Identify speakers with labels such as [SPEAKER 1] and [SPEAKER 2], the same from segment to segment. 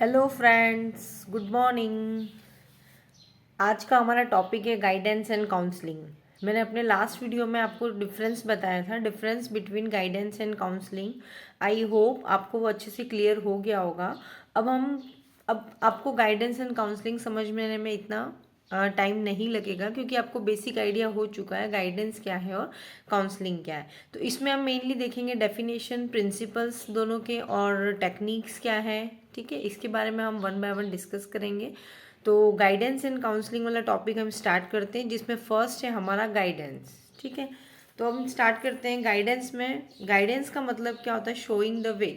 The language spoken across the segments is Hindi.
[SPEAKER 1] Hello friends, good morning. आज का हमारा टॉपिक है गाइडेंस एंड काउंसलिंग। मैंने अपने लास्ट वीडियो में आपको डिफरेंस बताया था, difference between guidance and counselling. I hope आपको वो अच्छे से क्लियर हो गया होगा। अब आपको गाइडेंस एंड काउंसलिंग समझने में इतना टाइम नहीं लगेगा, क्योंकि आपको बेसिक आइडिया हो चुका है गाइडेंस क्या है और काउंसलिंग क्या है। तो इसमें हम मेनली देखेंगे डेफिनेशन, प्रिंसिपल्स दोनों के, और टेक्निक्स क्या है। ठीक है, इसके बारे में हम वन बाय वन डिस्कस करेंगे। तो गाइडेंस एंड काउंसलिंग वाला टॉपिक हम स्टार्ट करते हैं, जिसमें फर्स्ट है हमारा गाइडेंस। ठीक है, तो हम स्टार्ट करते हैं गाइडेंस में। गाइडेंस का मतलब क्या होता है? Showing the way.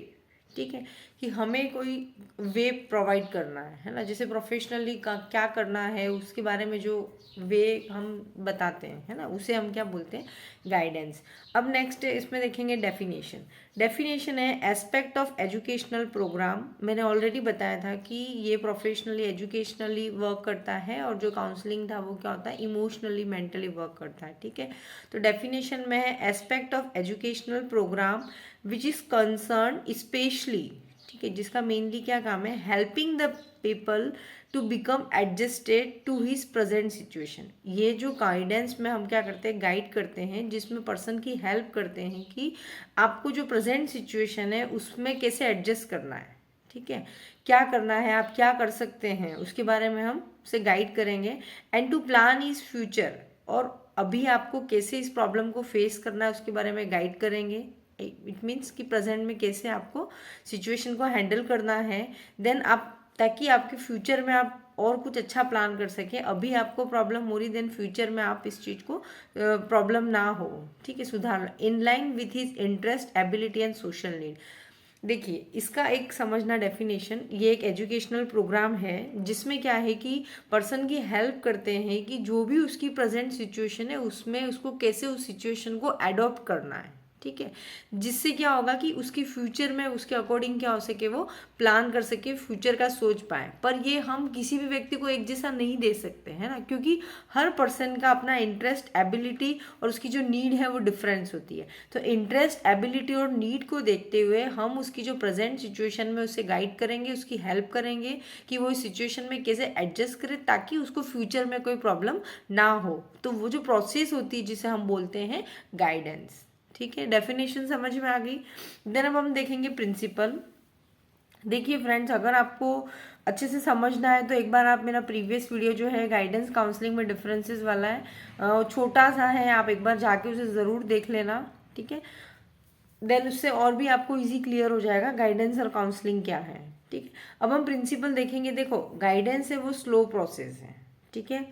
[SPEAKER 1] ठीक है, कि हमें कोई वे प्रोवाइड करना है ना, जैसे प्रोफेशनली का क्या करना है उसके बारे में जो वे हम बताते हैं, है ना, उसे हम क्या बोलते हैं? गाइडेंस। अब नेक्स्ट इसमें देखेंगे डेफिनेशन। डेफिनेशन है एस्पेक्ट ऑफ एजुकेशनल प्रोग्राम। मैंने ऑलरेडी बताया था कि ये प्रोफेशनली एजुकेशनली वर्क करता है, और जो काउंसलिंग था वो क्या होता है? इमोशनली मेंटली वर्क करता है। ठीक है, तो डेफिनेशन में है aspect of educational program which is concern specially, ठीक है, जिसका मेनली क्या काम है? Helping the people to become adjusted to his present situation. ये जो गाइडेंस में हम क्या करते हैं? गाइड करते हैं, जिसमें पर्सन की हेल्प करते हैं कि आपको जो प्रेजेंट सिचुएशन है उसमें कैसे एडजस्ट करना है। ठीक है, क्या करना है, आप क्या कर सकते हैं, उसके बारे में हम उसे गाइड करेंगे। And to plan is future, और अभी आपको कैसे इस प्रॉब्लम को फेस करना है उसके बारे में गाइड करेंगे। इट मीन्स कि प्रेजेंट में कैसे आपको सिचुएशन को हैंडल करना है, देन आप, ताकि आपके फ्यूचर में आप और कुछ अच्छा प्लान कर सकें। अभी आपको प्रॉब्लम हो रही, देन फ्यूचर में आप इस चीज़ को प्रॉब्लम ना हो। ठीक है, सुधार in line with his interest, ability and social need. देखिए, इसका एक समझना डेफिनेशन, ये एक एजुकेशनल प्रोग्राम है जिसमें क्या है कि पर्सन की हेल्प करते हैं कि जो भी उसकी प्रेजेंट सिचुएशन है उसमें उसको कैसे उस सिचुएशन को एडॉप्ट करना है। ठीक है, जिससे क्या होगा कि उसकी फ्यूचर में उसके अकॉर्डिंग क्या हो सके, वो प्लान कर सके, फ्यूचर का सोच पाए। पर ये हम किसी भी व्यक्ति को एक जैसा नहीं दे सकते, है ना, क्योंकि हर पर्सन का अपना इंटरेस्ट, एबिलिटी और उसकी जो नीड है वो डिफरेंस होती है। तो इंटरेस्ट, एबिलिटी और नीड को देखते हुए हम उसकी जो प्रेजेंट सिचुएशन में उसे गाइड करेंगे, उसकी हेल्प करेंगे कि वो इस सिचुएशन में कैसे एडजस्ट करे, ताकि उसको फ्यूचर में कोई प्रॉब्लम ना हो। तो वो जो प्रोसेस होती है जिसे हम बोलते हैं गाइडेंस। ठीक है, डेफिनेशन समझ में आ गई। देन अब हम देखेंगे प्रिंसिपल। देखिए फ्रेंड्स, अगर आपको अच्छे से समझना है तो एक बार आप मेरा प्रीवियस वीडियो जो है गाइडेंस काउंसलिंग में डिफरेंसेस वाला है, छोटा सा है, आप एक बार जाके उसे ज़रूर देख लेना। ठीक है, देन उससे और भी आपको इजी क्लियर हो जाएगा गाइडेंस और काउंसलिंग क्या है। ठीक है, अब हम प्रिंसिपल देखेंगे। देखो, गाइडेंस है वो स्लो प्रोसेस है। ठीक है,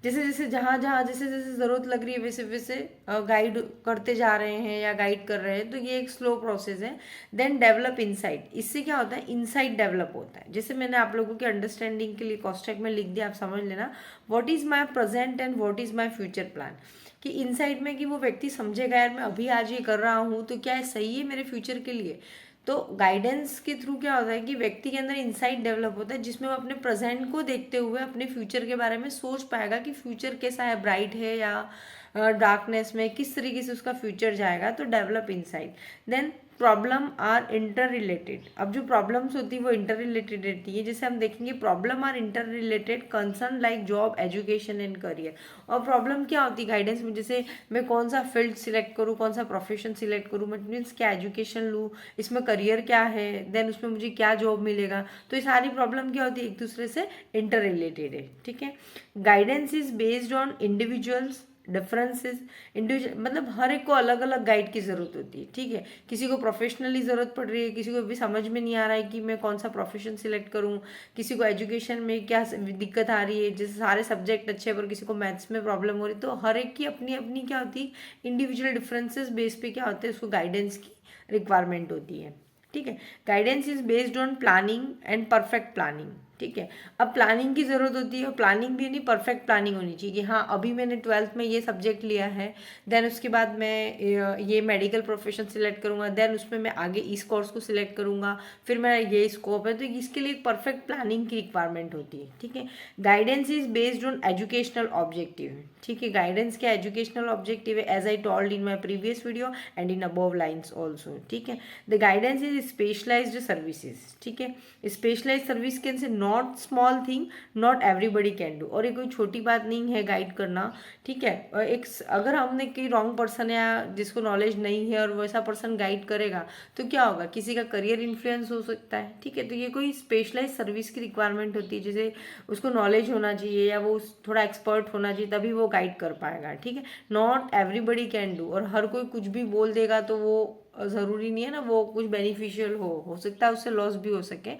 [SPEAKER 1] जैसे जैसे जहाँ जहाँ जैसे जैसे ज़रूरत लग रही है वैसे वैसे गाइड करते जा रहे हैं या गाइड कर रहे हैं, तो ये एक स्लो प्रोसेस है। देन डेवलप इनसाइट, इससे क्या होता है? इनसाइट डेवलप होता है। जैसे मैंने आप लोगों के अंडरस्टैंडिंग के लिए कॉस्टेक में लिख दिया, आप समझ लेना, what is my present and what is my future plan. कि इनसाइड में कि वो व्यक्ति समझेगा, यार मैं अभी आज ये कर रहा हूँ तो क्या है सही है मेरे फ्यूचर के लिए। तो गाइडेंस के थ्रू क्या होता है कि व्यक्ति के अंदर इंसाइट डेवलप होता है, जिसमें वो अपने प्रेजेंट को देखते हुए अपने फ्यूचर के बारे में सोच पाएगा कि फ्यूचर कैसा है, ब्राइट है या डार्कनेस में, किस तरीके से उसका फ्यूचर जाएगा। तो develop insight. Then problem are interrelated. अब जो प्रॉब्लम्स होती है वो इंटर रिलेटेड रहती है। जैसे हम देखेंगे, problem are interrelated concern like job, education and career. और प्रॉब्लम क्या होती है गाइडेंस में? जैसे मैं कौन सा फील्ड सिलेक्ट करूँ, कौन सा प्रोफेशन सिलेक्ट करूँ, मीन्स क्या एजुकेशन लूँ, इसमें करियर क्या है, देन उसमें मुझे क्या जॉब मिलेगा। तो ये सारी प्रॉब्लम क्या होती है? एक दूसरे से इंटर रिलेटेड है। ठीक है, guidance is based on individuals differences. Individual मतलब हर एक को अलग अलग गाइड की ज़रूरत होती है। ठीक है, किसी को प्रोफेशनली ज़रूरत पड़ रही है, किसी को भी समझ में नहीं आ रहा है कि मैं कौन सा प्रोफेशन सिलेक्ट करूँ, किसी को एजुकेशन में क्या दिक्कत आ रही है, जैसे सारे सब्जेक्ट अच्छे पर किसी को मैथ्स में प्रॉब्लम हो रही है। तो हर एक की अपनी अपनी क्या होती है? इंडिविजुअल डिफरेंसेस बेस पे क्या होते हैं, उसको गाइडेंस की रिक्वायरमेंट होती है। ठीक है, guidance is based on planning and perfect planning. ठीक है। अब प्लानिंग की ज़रूरत होती है, और प्लानिंग भी नहीं, परफेक्ट प्लानिंग होनी चाहिए कि हाँ अभी मैंने 12th में ये सब्जेक्ट लिया है, देन उसके बाद मैं ये मेडिकल प्रोफेशन सिलेक्ट करूँगा, देन उसमें मैं आगे इस कोर्स को सिलेक्ट करूँगा, फिर मेरा ये स्कोप है, तो इसके लिए एक परफेक्ट प्लानिंग की रिक्वायरमेंट होती है। ठीक है। Guidance is based on educational objective. ठीक है, गाइडेंस क्या एजुकेशनल ऑब्जेक्टिव है, as I told in my previous video and in above lines also. ठीक है। The guidance is specialised services. ठीक है, specialise service can say not small thing, not everybody can do, और ये कोई छोटी बात नहीं है गाइड करना। ठीक है, एक अगर हमने कोई रॉन्ग पर्सन या जिसको नॉलेज नहीं है और वैसा पर्सन गाइड करेगा तो क्या होगा, किसी का करियर इन्फ्लुएंस हो सकता है। ठीक है, तो ये कोई स्पेशलाइज सर्विस की रिक्वायरमेंट होती है, जैसे उसको नॉलेज होना चाहिए या वो थोड़ा एक्सपर्ट होना चाहिए, तभी वो गाइड कर पाएगा। ठीक है, नॉट एवरीबडी कैन डू, और हर कोई कुछ भी बोल देगा तो वो ज़रूरी नहीं है ना वो कुछ बेनिफिशियल हो सकता है उससे लॉस भी हो सके,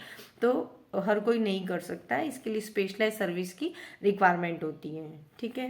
[SPEAKER 1] तो हर कोई नहीं कर सकता है, इसके लिए स्पेशलाइज सर्विस की रिक्वायरमेंट होती है। ठीक है।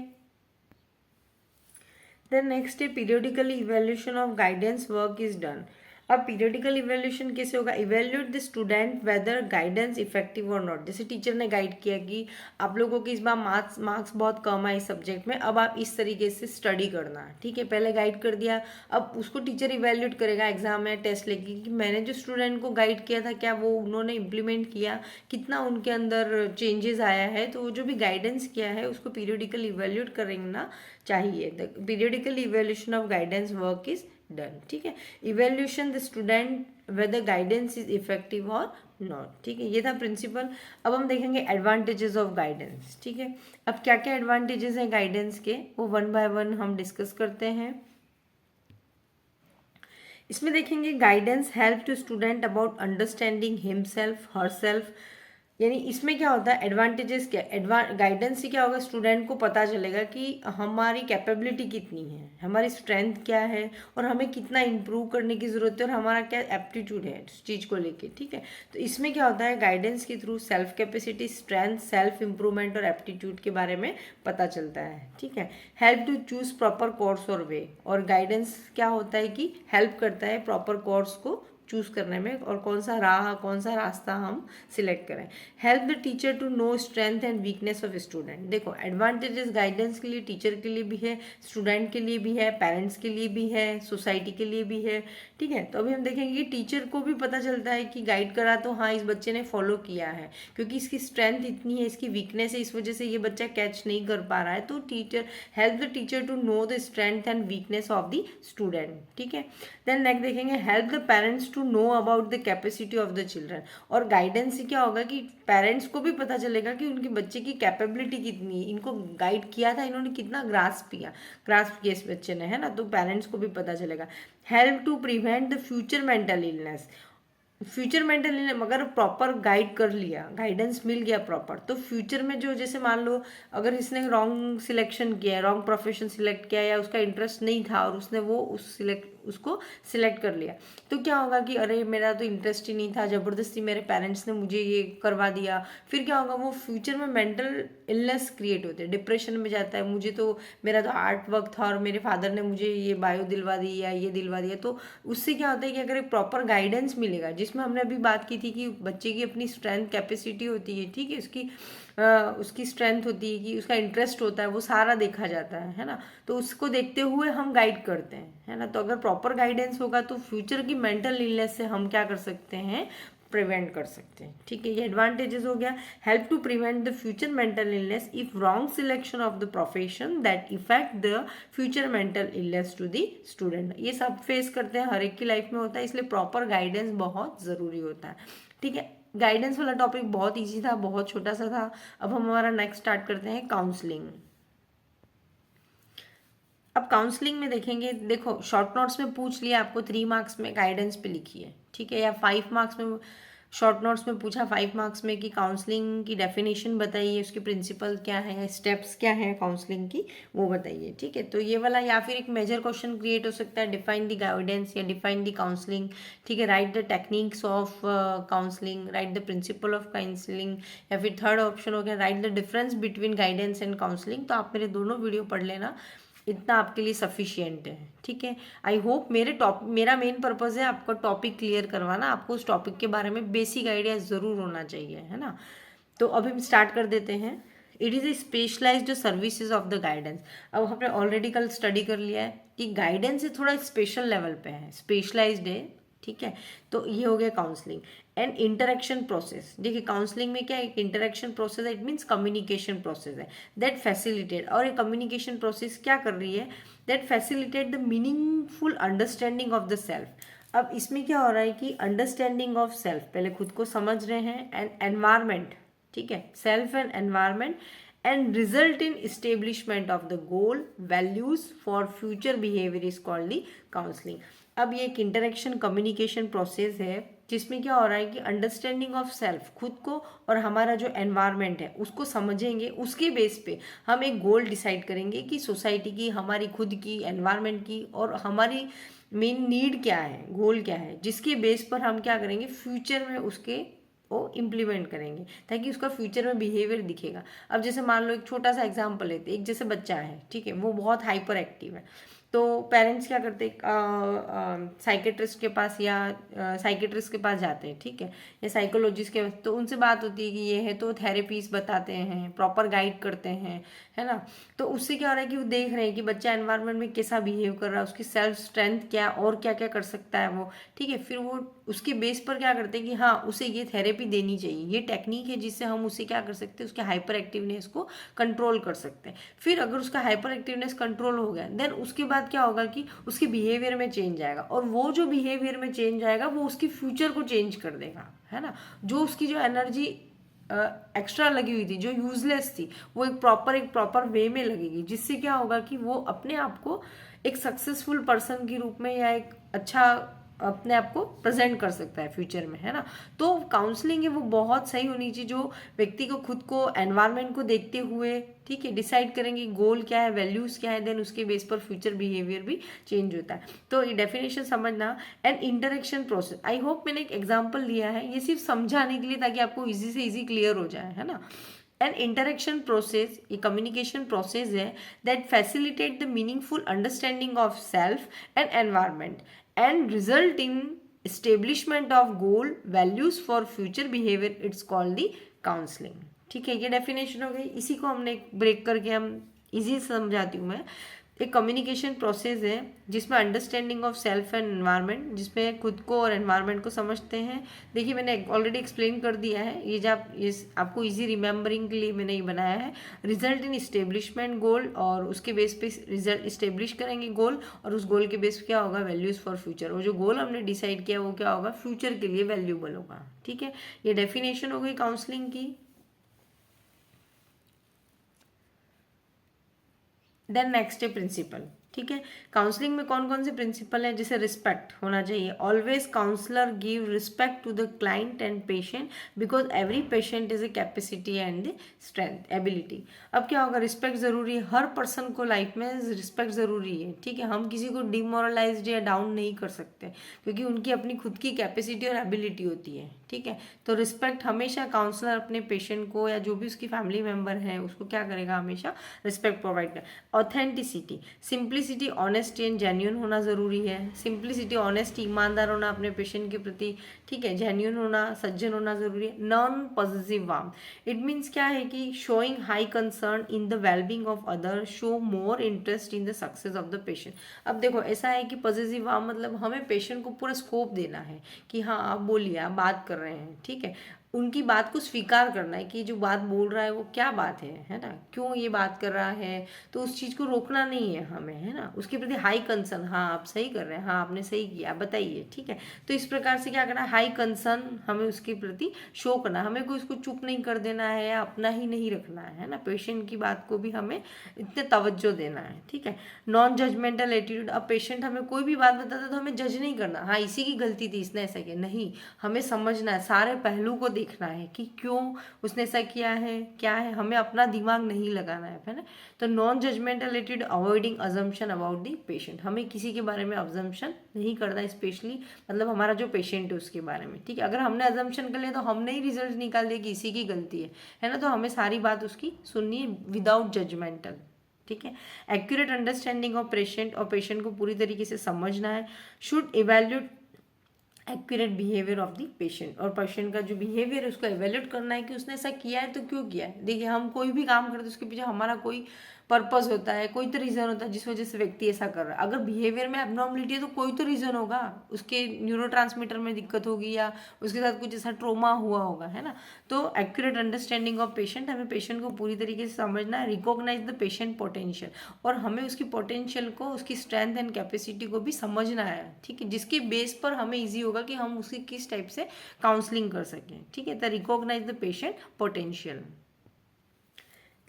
[SPEAKER 1] देन नेक्स्ट है periodically evaluation of guidance work is done. अब पीरियडिकल इवेल्यूशन कैसे होगा, evaluate the student whether guidance effective और नॉट। जैसे टीचर ने गाइड किया कि आप लोगों की इस बार मार्क्स बहुत कम है इस सब्जेक्ट में, अब आप इस तरीके से स्टडी करना। ठीक है, पहले गाइड कर दिया, अब उसको टीचर इवेल्यूएट करेगा एग्जाम में टेस्ट लेके कि मैंने जो स्टूडेंट को गाइड किया था क्या वो उन्होंने इम्प्लीमेंट किया, कितना उनके अंदर चेंजेस आया है। तो वो जो भी गाइडेंस किया है उसको पीरियडिकल इवेल्यूएट करना चाहिए। The periodical evaluation of guidance work is done. ठीक है, evaluation the student whether guidance is effective और नॉट। ठीक है, ये था प्रिंसिपल। अब हम देखेंगे एडवांटेजेस ऑफ गाइडेंस। ठीक है, अब क्या क्या एडवांटेजेस हैं गाइडेंस के, वो वन बाय वन हम डिस्कस करते हैं। इसमें देखेंगे guidance help to student about understanding himself herself, यानी इसमें क्या होता है एडवांटेजेस क्या, गाइडेंस से क्या होगा, स्टूडेंट को पता चलेगा कि हमारी कैपेबिलिटी कितनी है, हमारी स्ट्रेंथ क्या है, और हमें कितना इम्प्रूव करने की ज़रूरत है, और हमारा क्या एप्टीट्यूड है उस चीज़ को लेके। ठीक है, तो इसमें क्या होता है गाइडेंस के through self capacity, strength, self improvement और एप्टीट्यूड के बारे में पता चलता है। ठीक है, help to choose proper course और वे, और गाइडेंस क्या होता है कि हेल्प करता है प्रॉपर कोर्स को चूज करने में, और कौन सा रास्ता हम सिलेक्ट करें। Help the teacher to know strength and weakness of student. देखो एडवांटेजेस गाइडेंस के लिए टीचर के लिए भी है, स्टूडेंट के लिए भी है, पेरेंट्स के लिए भी है, सोसाइटी के लिए भी है। ठीक है, तो अभी हम देखेंगे कि टीचर को भी पता चलता है कि गाइड करा तो हाँ इस बच्चे ने फॉलो किया है, क्योंकि इसकी स्ट्रेंथ इतनी है, इसकी वीकनेस है, इस वजह से ये बच्चा कैच नहीं कर पा रहा है। तो teacher help the teacher to know the strength and weakness of the student. ठीक है, देन नेक्स्ट देखेंगे help the parents to know about the capacity of the children, और गाइडेंस से क्या होगा कि पेरेंट्स को भी पता चलेगा कि उनके बच्चे की कैपेबिलिटी कितनी है, इनको गाइड किया था, इन्होंने कितना ग्रास्प किया इस बच्चे ने, है ना, तो पेरेंट्स को भी पता चलेगा। Help to prevent the future mental illness, future mental illness अगर प्रॉपर गाइड कर लिया, गाइडेंस मिल गया प्रॉपर, तो फ्यूचर में जो जैसे मान लो अगर इसने रॉन्ग सिलेक्शन किया, रॉन्ग प्रोफेशन सिलेक्ट किया, या उसका इंटरेस्ट नहीं था और उसने वो उसको सिलेक्ट कर लिया, तो क्या होगा कि अरे मेरा तो इंटरेस्ट ही नहीं था, ज़बरदस्ती मेरे पेरेंट्स ने मुझे ये करवा दिया, फिर क्या होगा वो फ्यूचर में मेंटल इलनेस क्रिएट होते हैं, डिप्रेशन में जाता है, मुझे तो मेरा तो आर्ट वर्क था और मेरे फादर ने मुझे ये बायो दिलवा दी या ये दिलवा दिया। तो उससे क्या होता है कि अगर एक प्रॉपर गाइडेंस मिलेगा, जिसमें हमने अभी बात की थी कि बच्चे की अपनी स्ट्रेंथ कैपेसिटी होती है, ठीक है, उसकी स्ट्रेंथ होती है कि उसका इंटरेस्ट होता है, वो सारा देखा जाता है ना, तो उसको देखते हुए हम गाइड करते हैं, है ना। तो अगर प्रॉपर गाइडेंस होगा तो फ्यूचर की मेंटल इलनेस से हम क्या कर सकते हैं, प्रिवेंट कर सकते हैं। ठीक है, ये एडवांटेजेस हो गया। Help to prevent the future mental illness if wrong selection of the profession that effect the future mental illness to the student. ये सब फेस करते हैं, हर एक की लाइफ में होता है, इसलिए प्रॉपर गाइडेंस बहुत ज़रूरी होता है। ठीक है, गाइडेंस वाला टॉपिक बहुत ईजी था, बहुत छोटा सा था। अब हम हमारा नेक्स्ट स्टार्ट करते हैं काउंसलिंग। अब काउंसलिंग में देखेंगे, देखो शॉर्ट नोट्स में पूछ लिया आपको 3 मार्क्स में गाइडेंस पे लिखिए, ठीक है, या 5 मार्क्स में शॉर्ट नोट्स में पूछा 5 मार्क्स में कि काउंसलिंग की डेफिनेशन बताइए, उसके प्रिंसिपल क्या है, स्टेप्स क्या हैं काउंसलिंग की, वो बताइए। ठीक है, तो ये वाला, या फिर एक मेजर क्वेश्चन क्रिएट हो सकता है, डिफाइन द गाइडेंस या डिफाइन द काउंसलिंग। ठीक है, right the techniques of counselling, right the principle of counselling, या फिर थर्ड ऑप्शन हो गया right the difference between guidance and counselling. तो आप मेरे दोनों वीडियो पढ़ लेना, इतना आपके लिए सफिशियंट है। ठीक है, आई होप मेरा मेन पर्पज़ है आपका टॉपिक क्लियर करवाना, आपको उस टॉपिक के बारे में बेसिक आइडिया ज़रूर होना चाहिए, है ना। तो अभी हम स्टार्ट कर देते हैं। It is a specialised services of the guidance. अब हमने ऑलरेडी कल स्टडी कर लिया है कि गाइडेंस से थोड़ा स्पेशल लेवल पे है, स्पेशलाइज्ड है, ठीक है। तो ये हो गया काउंसलिंग एंड इंटरेक्शन प्रोसेस। देखिए काउंसलिंग में क्या है, एक इंटरेक्शन प्रोसेस है, इट मीन्स कम्युनिकेशन प्रोसेस है दैट फैसिलिटेट, और ये कम्युनिकेशन प्रोसेस क्या कर रही है, that facilitate the meaningful understanding of the self. अब इसमें क्या हो रहा है कि अंडरस्टैंडिंग ऑफ सेल्फ, पहले खुद को समझ रहे हैं, एंड एनवायरमेंट, ठीक है, self and environment, and result in establishment of the goal values for future behaviour is called the counselling. अब ये एक इंटरेक्शन कम्युनिकेशन प्रोसेस है जिसमें क्या हो रहा है कि अंडरस्टैंडिंग ऑफ सेल्फ, खुद को और हमारा जो एनवायरनमेंट है उसको समझेंगे, उसके बेस पे हम एक गोल डिसाइड करेंगे कि सोसाइटी की, हमारी खुद की, एनवायरनमेंट की, और हमारी मेन नीड क्या है, गोल क्या है, जिसके बेस पर हम क्या करेंगे, फ्यूचर में उसके वो इम्प्लीमेंट करेंगे ताकि उसका फ्यूचर में बिहेवियर दिखेगा। अब जैसे मान लो एक छोटा सा एग्जांपल लेते, एक जैसे बच्चा है, ठीक है, वो बहुत हाइपर एक्टिव है, तो पेरेंट्स क्या करते हैं, साइकेट्रिस्ट के पास या साइकेट्रिस्ट के पास जाते हैं, ठीक है, या साइकोलॉजिस्ट के, तो उनसे बात होती है कि ये है, तो थेरेपीज बताते हैं, प्रॉपर गाइड करते हैं, है ना। तो उससे क्या हो रहा है कि वो देख रहे हैं कि बच्चा एनवायरनमेंट में कैसा बिहेव कर रहा है, उसकी सेल्फ स्ट्रेंथ क्या और क्या क्या कर सकता है वो, ठीक है। फिर वो उसके बेस पर क्या करते हैं कि हाँ उसे ये थेरेपी देनी चाहिए, ये टेक्निक है जिससे हम उसे क्या कर सकते हैं, उसके हाइपर एक्टिवनेस को कंट्रोल कर सकते हैं। फिर अगर उसका हाइपर एक्टिवनेस कंट्रोल हो गया, देन उसके बाद क्या होगा कि उसके बिहेवियर में चेंज आएगा, और वो जो बिहेवियर में चेंज आएगा वो उसके फ्यूचर को चेंज कर देगा, है ना। जो उसकी जो एनर्जी एक्स्ट्रा लगी हुई थी, जो यूजलेस थी, वो एक प्रॉपर वे में लगेगी, जिससे क्या होगा कि वो अपने आप को एक सक्सेसफुल पर्सन के रूप में या एक अच्छा अपने आप को प्रेजेंट कर सकता है फ्यूचर में, है ना। तो काउंसलिंग है वो बहुत सही होनी चाहिए, जो व्यक्ति को खुद को एनवायरनमेंट को देखते हुए, ठीक है, डिसाइड करेंगे गोल क्या है, वैल्यूज क्या है, देन उसके बेस पर फ्यूचर बिहेवियर भी चेंज होता है। तो ये डेफिनेशन समझना। And interaction process, I hope मैंने एक एग्जाम्पल लिया है ये सिर्फ समझाने के लिए ताकि आपको इजी से इजी क्लियर हो जाए, है ना। एन इंटरेक्शन प्रोसेस, ये कम्युनिकेशन प्रोसेस है that facilitate the meaningful understanding of self and environment and result in establishment of goal values for future behaviour, it's called the counselling. ठीक है, ये डेफिनेशन हो गई। इसी को हमने ब्रेक करके हम इजी समझाती हूँ मैं। एक कम्युनिकेशन प्रोसेस है जिसमें understanding of self and environment, जिसमें खुद को और एनवायरनमेंट को समझते हैं। देखिए मैंने ऑलरेडी एक्सप्लेन कर दिया है, ये जब ये आपको इजी रिमेंबरिंग के लिए मैंने ये बनाया है। रिजल्ट इन इस्टेब्लिशमेंट गोल, और उसके बेस पे रिजल्ट इस्टेब्लिश करेंगे गोल, और उस गोल के बेस पे क्या होगा, वैल्यूज फॉर फ्यूचर। वो जो गोल हमने डिसाइड किया वो क्या होगा, फ्यूचर के लिए वैल्यूबल होगा। ठीक है, ये डेफिनेशन हो गई काउंसलिंग की। देन नेक्स्ट है प्रिंसिपल। ठीक है, काउंसलिंग में कौन कौन से प्रिंसिपल है, जैसे रिस्पेक्ट होना चाहिए। Always counsellor give respect to the client and patient because every patient is a capacity and strength ability. अब क्या होगा, रिस्पेक्ट जरूरी है, हर पर्सन को लाइफ में रिस्पेक्ट जरूरी है। ठीक है, हम किसी को डिमोरलाइज या डाउन नहीं कर सकते क्योंकि उनकी अपनी खुद की कैपेसिटी और एबिलिटी होती है। ठीक है, तो रिस्पेक्ट हमेशा काउंसलर अपने पेशेंट को या जो भी उसकी फैमिली मेंबर है उसको क्या करेगा, हमेशा रिस्पेक्ट प्रोवाइड कर। Authenticity, simplicity, honesty and genuine होना ज़रूरी है। सिंप्लिसिटी, ऑनेस्टी, ईमानदार होना अपने पेशेंट के प्रति, ठीक है, जेन्यून होना, सज्जन होना ज़रूरी है। Non positive warm, it means क्या है कि showing high concern in the wellbeing of other, show more interest in the success of the patient. अब देखो ऐसा है कि पॉजिटिव वार्म मतलब हमें पेशेंट को पूरा स्कोप देना है कि हाँ आप बोलिए, आप बात कर रहे हैं, ठीक है, उनकी बात को स्वीकार करना है कि जो बात बोल रहा है वो क्या बात है ना, क्यों ये बात कर रहा है, तो उस चीज़ को रोकना नहीं है हमें, है ना। उसके प्रति हाई कंसर्न, हाँ आप सही कर रहे हैं, हाँ आपने सही किया, बताइए, ठीक है। तो इस प्रकार से क्या करना है, हाई कंसर्न हमें उसके प्रति शो करना, हमें कोई उसको चुप नहीं कर देना है या अपना ही नहीं रखना है ना, पेशेंट की बात को भी हमें इतने तवज्जो देना है। ठीक है, नॉन जजमेंटल एटीट्यूड, अब पेशेंट हमें कोई भी बात बताता है तो हमें जज नहीं करना, हाँ इसी की गलती थी, इसने ऐसा किया, नहीं, हमें समझना है, सारे पहलू को देखना है कि क्यों उसने ऐसा किया है, क्या है, हमें अपना दिमाग नहीं लगाना है ना। तो non judgemental attitude, avoiding assumption about the patient, हमें किसी के बारे में अजम्पशन नहीं करना, स्पेशली मतलब हमारा जो पेशेंट है उसके बारे में। ठीक है, अगर हमने अजम्पशन कर लिया तो हमने ही रिजल्ट निकाल दिया कि इसी की गलती है ना, तो हमें सारी बात उसकी सुननी है विदाउट जजमेंटल। ठीक है, एक्यूरेट अंडरस्टैंडिंग ऑफ पेशेंट, और पेशेंट को पूरी तरीके से समझना है। Should evaluate accurate behaviour of the patient, और पेशेंट का जो बिहेवियर है उसको एवेल्यूएट करना है कि उसने ऐसा किया है तो क्यों किया है। देखिए हम कोई भी काम करते हैं उसके पीछे हमारा कोई पर्पस होता है, कोई तो रीज़न होता है जिस वजह से व्यक्ति ऐसा कर रहा है। अगर बिहेवियर में एबनॉर्मलिटी है तो कोई तो रीज़न होगा, उसके न्यूरोट्रांसमीटर में दिक्कत होगी या उसके साथ कुछ ऐसा ट्रोमा हुआ होगा, है ना। तो एक्यूरेट अंडरस्टैंडिंग ऑफ पेशेंट, हमें पेशेंट को पूरी तरीके से समझना है, रिकॉग्नाइज द पेशेंट पोटेंशियल, और हमें उसकी पोटेंशियल को, उसकी स्ट्रेंथ एंड कैपेसिटी को भी समझना है, ठीक है, जिसके बेस पर हमें ईजी होगा कि हम उसकी किस टाइप से काउंसलिंग कर सकें, ठीक है। तो recognise the patient potential.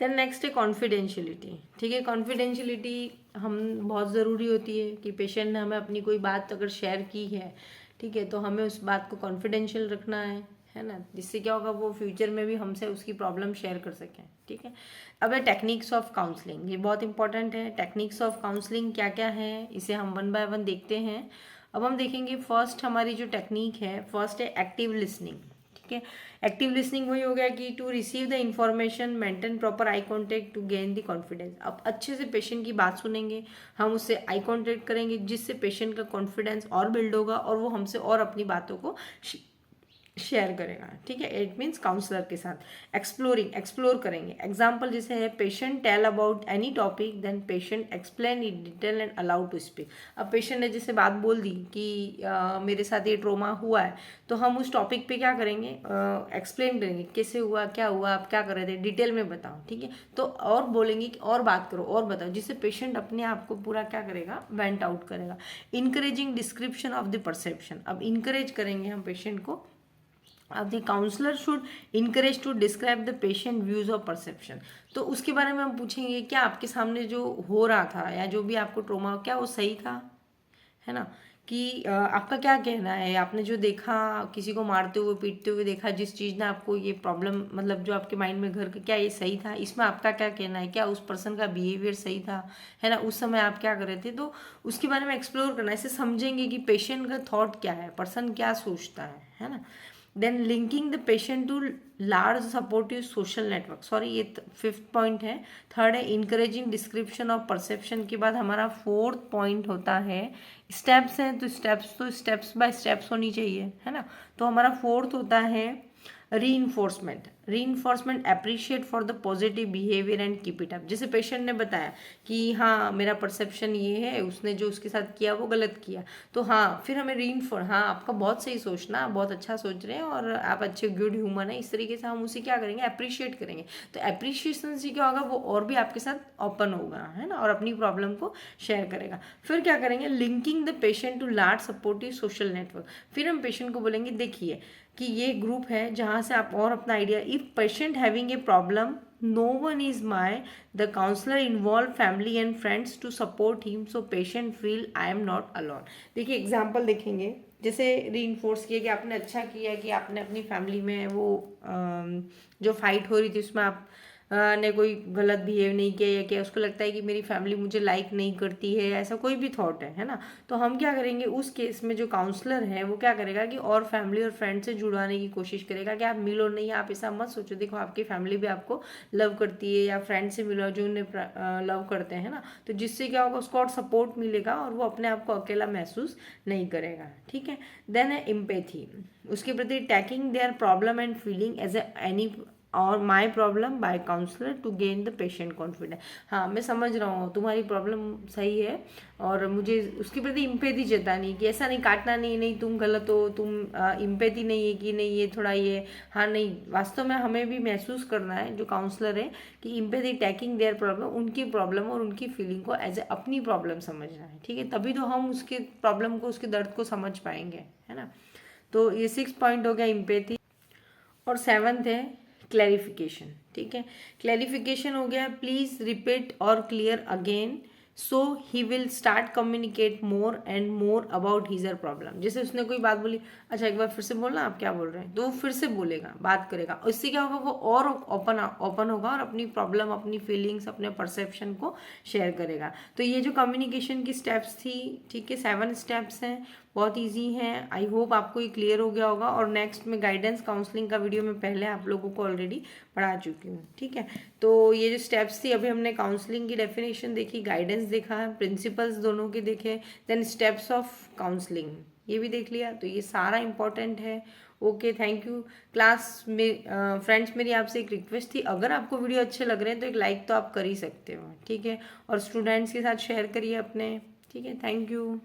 [SPEAKER 1] Then next है कॉन्फिडेंशियलिटी, ठीक है। कॉन्फिडेंशियलिटी हम बहुत ज़रूरी होती है कि पेशेंट ने हमें अपनी कोई बात अगर शेयर की है, ठीक है, तो हमें उस बात को कॉन्फिडेंशियल रखना है ना, जिससे क्या होगा वो फ्यूचर में भी हमसे उसकी प्रॉब्लम शेयर कर सकें, ठीक है। अब है टेक्निक्स ऑफ काउंसलिंग, ये बहुत इंपॉर्टेंट है। टेक्निक्स ऑफ काउंसलिंग क्या क्या है इसे हम वन बाय वन देखते हैं। अब हम देखेंगे फर्स्ट हमारी जो टेक्निक है, फर्स्ट है एक्टिव लिसनिंग, ठीक है। एक्टिव लिसनिंग वही हो गया कि to receive the information, maintain proper eye contact to gain the confidence. अब अच्छे से पेशेंट की बात सुनेंगे, हम उससे आई कॉन्टेक्ट करेंगे, जिससे पेशेंट का कॉन्फिडेंस और बिल्ड होगा और वो हमसे और अपनी बातों को शेयर करेगा, ठीक है। इट मीन्स काउंसलर के साथ एक्सप्लोर करेंगे। एग्जाम्पल जैसे है, patient tell about any topic, then patient explain in detail and allowed to speak. अब पेशेंट ने जैसे बात बोल दी कि मेरे साथ ये ट्रोमा हुआ है, तो हम उस टॉपिक पे क्या करेंगे, एक्सप्लेन करेंगे कैसे हुआ, क्या हुआ, आप क्या कर रहे थे, डिटेल में बताओ, ठीक है। तो और बोलेंगे कि और बात करो और बताओ, जिससे पेशेंट अपने आप को पूरा क्या करेगा, वेंट आउट करेगा। Encouraging description of the perception, अब इनकरेज करेंगे हम पेशेंट को। अब the counsellor should encourage to describe the patient views of perception, तो उसके बारे में हम पूछेंगे क्या आपके सामने जो हो रहा था या जो भी आपको ट्रोमा, क्या वो सही था, है ना, कि आपका क्या कहना है, आपने जो देखा, किसी को मारते हुए पीटते हुए देखा, जिस चीज़ ने आपको ये प्रॉब्लम, मतलब जो आपके माइंड में घर का, क्या ये सही था, इसमें आपका क्या कहना है, क्या उस पर्सन का बिहेवियर सही था, है ना, उस समय आप क्या कर रहे थे, तो उसके बारे में एक्सप्लोर करना। इससे समझेंगे कि पेशेंट का थॉट क्या है, पर्सन क्या सोचता है ना। Then linking the patient to large supportive social network, sorry ये फिफ्थ पॉइंट है। थर्ड है इनकरेजिंग डिस्क्रिप्शन ऑफ परसेप्शन के बाद हमारा फोर्थ पॉइंट होता है स्टेप्स हैं, तो स्टेप्स बाय स्टेप्स होनी चाहिए, है ना। तो हमारा फोर्थ होता है reinforcement appreciate for the positive behaviour and keep it up. जैसे पेशेंट ने बताया कि हाँ मेरा परसेप्शन ये है, उसने जो उसके साथ किया वो गलत किया, तो हाँ फिर हमें हाँ आपका बहुत सही सोचना, बहुत अच्छा सोच रहे हैं और आप अच्छे गुड ह्यूमन है, इस तरीके से हम उसे क्या करेंगे, अप्रिशिएट करेंगे। तो अप्रिशिएशन से क्या होगा, वो और भी आपके साथ ओपन होगा, है ना, और अपनी प्रॉब्लम को शेयर करेगा। फिर क्या करेंगे, linking the patient to large supportive social network. फिर हम पेशेंट को बोलेंगे देखिए कि ये ग्रुप है जहाँ से आप और अपना idea, if patient having a problem no one is my the counsellor involve family and friends to support him, so patient feel I am not alone. देखिए एग्जाम्पल देखेंगे, जैसे रीइंफोर्स किया कि आपने अच्छा किया कि आपने अपनी फैमिली में वो जो फाइट हो रही थी उसमें आप ने कोई गलत बिहेव नहीं किया, या क्या उसको लगता है कि मेरी फैमिली मुझे लाइक नहीं करती है, ऐसा कोई भी थॉट है ना। तो हम क्या करेंगे उस केस में, जो काउंसलर है वो क्या करेगा कि और फैमिली और फ्रेंड से जुड़वाने की कोशिश करेगा कि आप मिलो नहीं, आप ऐसा मत सोचो, देखो आपकी फैमिली भी आपको लव करती है, या फ्रेंड से मिलो जो उन्हें लव करते हैं ना, तो जिससे क्या होगा उसको और सपोर्ट मिलेगा और वो अपने आप को अकेला महसूस नहीं करेगा, ठीक है। देन है एम्पैथी, उसके प्रति taking their problem and feeling as any और my problem by counsellor to gain the patient confidence. हाँ मैं समझ रहा हूँ तुम्हारी प्रॉब्लम सही है, और मुझे उसके प्रति इम्पैथी जतानी, कि ऐसा नहीं काटना, नहीं नहीं तुम गलत हो, तुम इम्पैथी नहीं है कि नहीं ये थोड़ा ये, हाँ नहीं, वास्तव में हमें भी महसूस करना है जो काउंसलर है कि इम्पैथी टैकिंग देयर प्रॉब्लम, उनकी प्रॉब्लम और उनकी फीलिंग को एज ए अपनी प्रॉब्लम समझना है, ठीक है, तभी तो हम उसके प्रॉब्लम को, उसके दर्द को समझ पाएंगे, है ना। तो ये 6 पॉइंट हो गया इम्पैथी। और 7th है क्लैरिफिकेशन, ठीक है। क्लैरिफिकेशन हो गया, प्लीज रिपीट और clear again so he will start communicate more and more about his her problem. जैसे उसने कोई बात बोली, अच्छा एक बार फिर से बोलना आप क्या बोल रहे हैं, तो वो फिर से बोलेगा, बात करेगा, इससे क्या होगा वो और ओपन होगा और अपनी प्रॉब्लम, अपनी फीलिंग्स, अपने परसेप्शन को शेयर करेगा। तो ये जो कम्युनिकेशन की स्टेप्स थी, ठीक है, 7 स्टेप्स हैं, बहुत इजी हैं। आई होप आपको ये क्लियर हो गया होगा। और नेक्स्ट में गाइडेंस काउंसलिंग का वीडियो मैं पहले आप लोगों को ऑलरेडी पढ़ा चुकी हूँ, ठीक है। तो ये जो स्टेप्स थी, अभी हमने काउंसलिंग की डेफिनेशन देखी, गाइडेंस देखा, प्रिंसिपल्स दोनों के देखे, देन स्टेप्स ऑफ काउंसलिंग, ये भी देख लिया। तो ये सारा इम्पॉर्टेंट है। ओके, थैंक यू क्लास में। फ्रेंड्स, मेरी आपसे एक रिक्वेस्ट थी, अगर आपको वीडियो अच्छे लग रहे हैं तो एक लाइक तो आप कर ही सकते हो, ठीक है। और स्टूडेंट्स के साथ शेयर करिए अपने, ठीक है। Thank you.